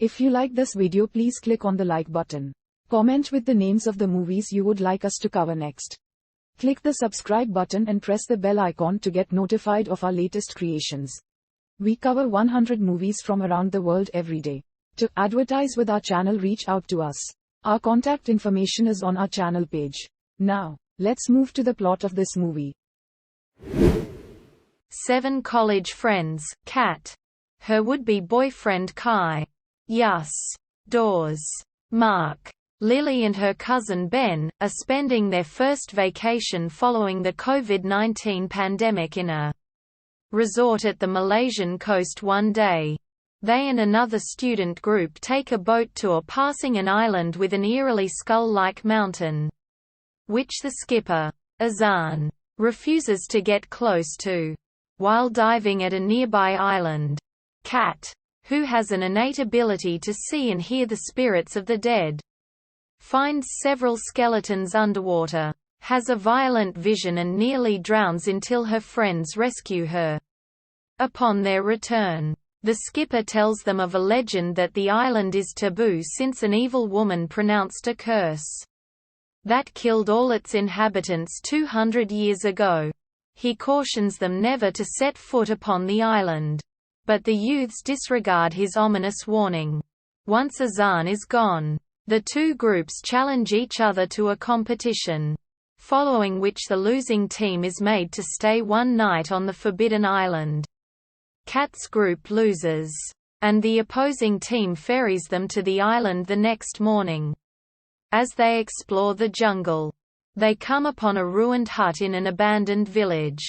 If you like this video, please click on the like button. Comment with the names of the movies you would like us to cover next. Click the subscribe button and press the bell icon to get notified of our latest creations. We cover 100 movies from around the world every day. To advertise with our channel, reach out to us. Our contact information is on our channel page. Now, let's move to the plot of this movie. 7 college friends, Kat. Her would-be boyfriend Kai. Yus. Dawes. Mark. Lily and her cousin Ben, are spending their first vacation following the COVID-19 pandemic in a resort at the Malaysian coast one day. They and another student group take a boat tour passing an island with an eerily skull-like mountain, which the skipper, Azan, refuses to get close to. While diving at a nearby island, Kat, who has an innate ability to see and hear the spirits of the dead, finds several skeletons underwater, has a violent vision and nearly drowns until her friends rescue her. Upon their return, the skipper tells them of a legend that the island is taboo since an evil woman pronounced a curse that killed all its inhabitants 200 years ago. He cautions them never to set foot upon the island. But the youths disregard his ominous warning. Once Azan is gone, the two groups challenge each other to a competition, following which the losing team is made to stay one night on the Forbidden Island. Kat's group loses, and the opposing team ferries them to the island the next morning. As they explore the jungle, they come upon a ruined hut in an abandoned village,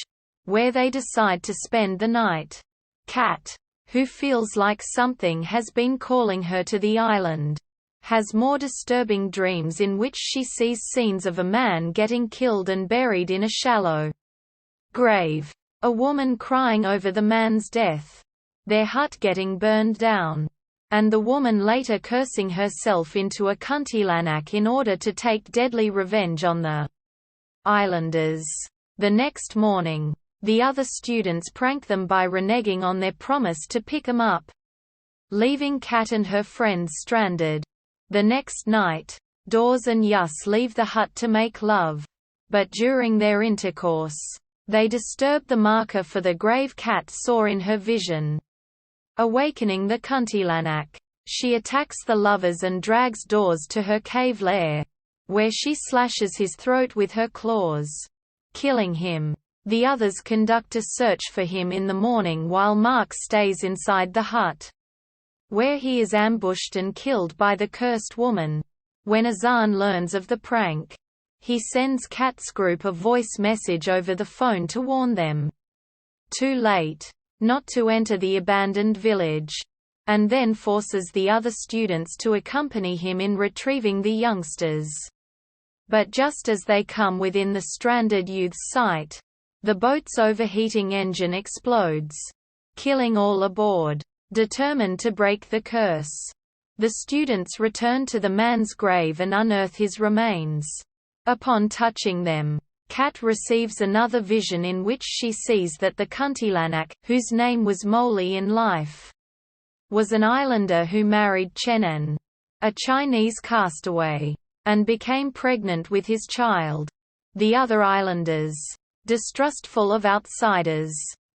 where they decide to spend the night. Kat, who feels like something has been calling her to the island, has more disturbing dreams in which she sees scenes of a man getting killed and buried in a shallow grave, a woman crying over the man's death, their hut getting burned down, and the woman later cursing herself into a kuntilanak in order to take deadly revenge on the islanders. The next morning, the other students prank them by reneging on their promise to pick them up, leaving Kat and her friends stranded. The next night, Dawes and Yus leave the hut to make love. But during their intercourse, they disturb the marker for the grave Kat saw in her vision. Awakening the kuntilanak, she attacks the lovers and drags Dawes to her cave lair, where she slashes his throat with her claws, killing him. The others conduct a search for him in the morning while Mark stays inside the hut, where he is ambushed and killed by the cursed woman. When Azan learns of the prank, he sends Kat's group a voice message over the phone to warn them, too late, not to enter the abandoned village, and then forces the other students to accompany him in retrieving the youngsters. But just as they come within the stranded youth's sight, the boat's overheating engine explodes, killing all aboard. Determined to break the curse, the students return to the man's grave and unearth his remains. Upon touching them, Kat receives another vision in which she sees that the kuntilanak, whose name was Molly in life, was an islander who married Chenan, a Chinese castaway, and became pregnant with his child. The other islanders, distrustful of outsiders,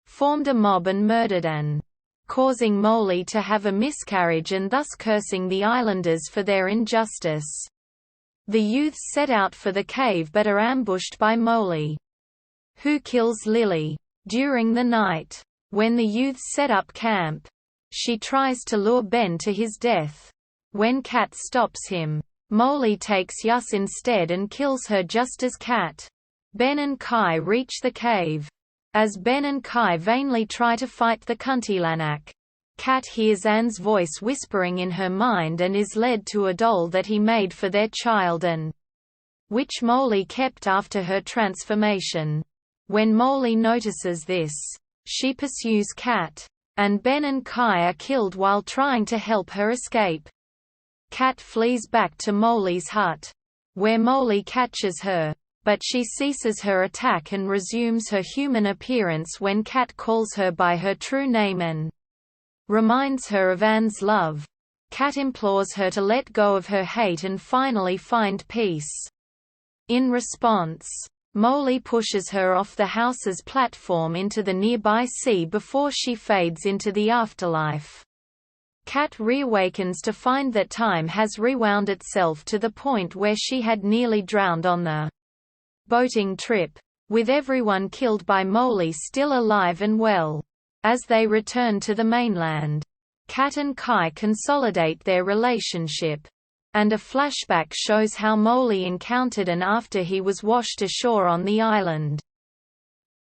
formed a mob and murdered An, causing Molly to have a miscarriage and thus cursing the islanders for their injustice. The youths set out for the cave but are ambushed by Molly, who kills Lily. During the night, when the youths set up camp, she tries to lure Ben to his death. When Kat stops him, Molly takes Yus instead and kills her just as Kat. Ben and Kai reach the cave. As Ben and Kai vainly try to fight the kuntilanak, Kat hears Anne's voice whispering in her mind and is led to a doll that he made for their child and which Molly kept after her transformation. When Molly notices this, she pursues Kat, and Ben and Kai are killed while trying to help her escape. Kat flees back to Molly's hut, where Molly catches her, but she ceases her attack and resumes her human appearance when Kat calls her by her true name and reminds her of Anne's love. Kat implores her to let go of her hate and finally find peace. In response, Molly pushes her off the house's platform into the nearby sea before she fades into the afterlife. Kat reawakens to find that time has rewound itself to the point where she had nearly drowned on the boating trip, with everyone killed by Molly still alive and well. As they return to the mainland, Kat and Kai consolidate their relationship, and a flashback shows how Molly encountered An after he was washed ashore on the island.